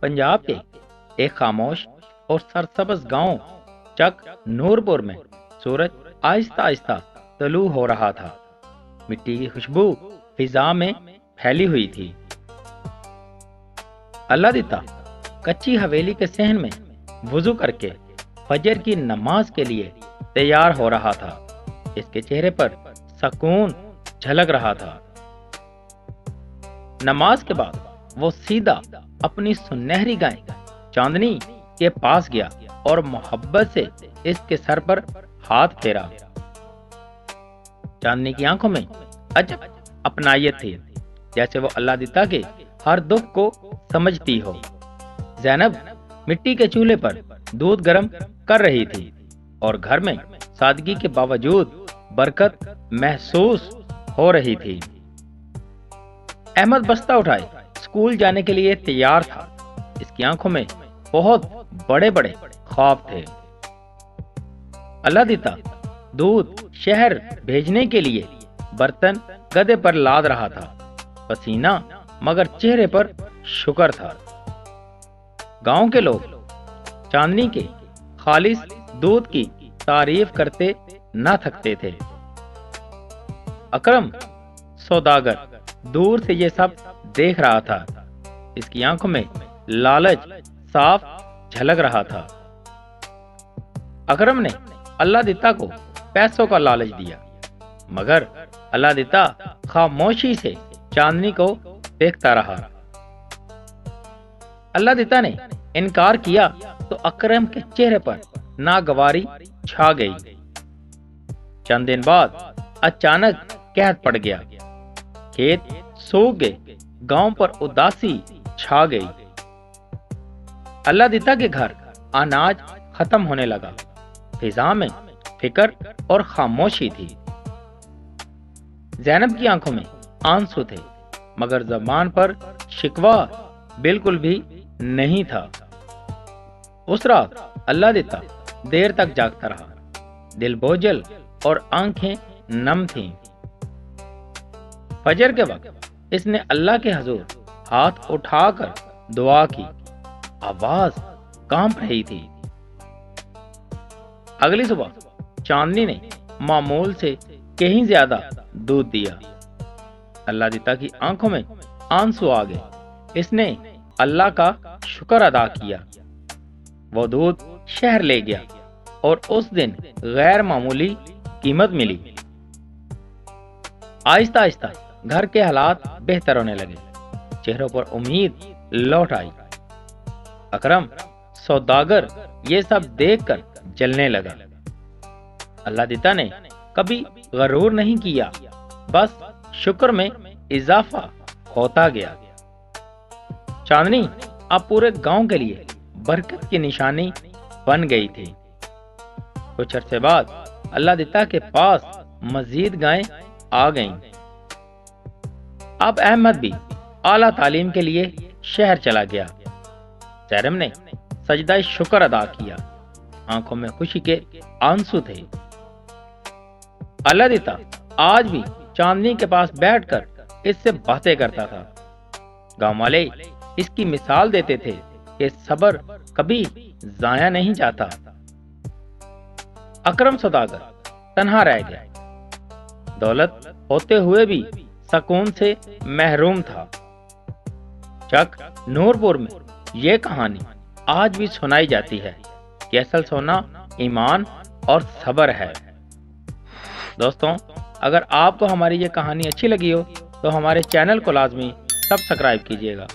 पंजाब के एक खामोश और सरसब्ज गांव चक नूरपुर में सूरज आहिस्ता आहिस्ता तलू हो रहा था। मिट्टी की खुशबू फिजा में फैली हुई थी। अल्लादिता कच्ची हवेली के सहन में वुजू करके फजर की नमाज के लिए तैयार हो रहा था। इसके चेहरे पर सुकून झलक रहा था। नमाज के बाद वो सीधा अपनी सुनहरी गाय चांदनी के पास गया और मोहब्बत से इसके सर पर हाथ फेरा। चांदनी की आंखों में अजब अपनायत थी, जैसे वो अल्लादिता के हर दुख को समझती हो। ज़ैनब मिट्टी के चूल्हे पर दूध गर्म कर रही थी और घर में सादगी के बावजूद बरकत महसूस हो रही थी। अहमद बस्ता उठाए स्कूल जाने के लिए तैयार था। इसकी आंखों में बहुत बड़े बड़े ख्वाब थे। अल्लादिता दूध शहर भेजने के लिए बर्तन गधे पर लाद रहा था। पसीना मगर चेहरे पर शुक्र था। गांव के लोग चांदनी के खालिस दूध की तारीफ करते न थकते थे। अकरम सौदागर दूर से ये सब देख रहा था। इसकी आंखों में लालच साफ झलक रहा था। अकरम ने अल्लादिता को पैसों का लालच दिया, मगर अल्लादिता खामोशी से चांदनी को देखता रहा। अल्लादिता ने इनकार किया तो अकरम के चेहरे पर नागवारी छा गई। चंद दिन बाद अचानक कहत पड़ गया। खेत सूख गए, गांव पर उदासी छा गई। अल्लादिता के घर अनाज खत्म होने लगा। फिजा में फिक्र और खामोशी थी। ज़ैनब की आंखों में आंसू थे, मगर ज़बान पर शिकवा बिल्कुल भी नहीं था। उस रात अल्लादिता देर तक जागता रहा। दिल बोझल और आंखें नम थीं। फजर के वक्त इसने अल्लाह के हजूर हाथ उठाकर दुआ की। आवाज कांप रही थी। अगली सुबह चांदनी ने मामूल से कहीं ज्यादा दूध दिया। अल्लादिता की आंखों में आंसू आ गए। इसने अल्लाह का शुक्र अदा किया। वो दूध शहर ले गया और उस दिन गैर मामूली कीमत मिली। आहिस्ता आहिस्ता घर के हालात बेहतर होने लगे। चेहरों पर उम्मीद लौट आई। अकरम सौदागर ये सब देखकर जलने लगा। अल्लादिता ने कभी गरूर नहीं किया, बस शुक्र में इजाफा होता गया। चांदनी अब पूरे गांव के लिए बरकत की निशानी बन गई थी। कुछ अरसे बाद अल्लादिता के पास मजीद गायें आ गईं। अब अहमद भी आला तालीम के लिए शहर चला गया। ज़ैनब ने सजदा शुक्र अदा किया। आंखों में खुशी के आंसू थे। अल्लादिता आज भी चांदनी के पास बैठकर इससे बातें करता था। गांव वाले इसकी मिसाल देते थे कि सब्र कभी जाया नहीं जाता। अकरम सौदागर तन्हा रह गया। दौलत होते हुए भी सुकून से महरूम था। चक नूरपुर में ये कहानी आज भी सुनाई जाती है कि असल सोना ईमान और सब्र है। दोस्तों, अगर आपको हमारी ये कहानी अच्छी लगी हो तो हमारे चैनल को लाजमी सब्सक्राइब कीजिएगा।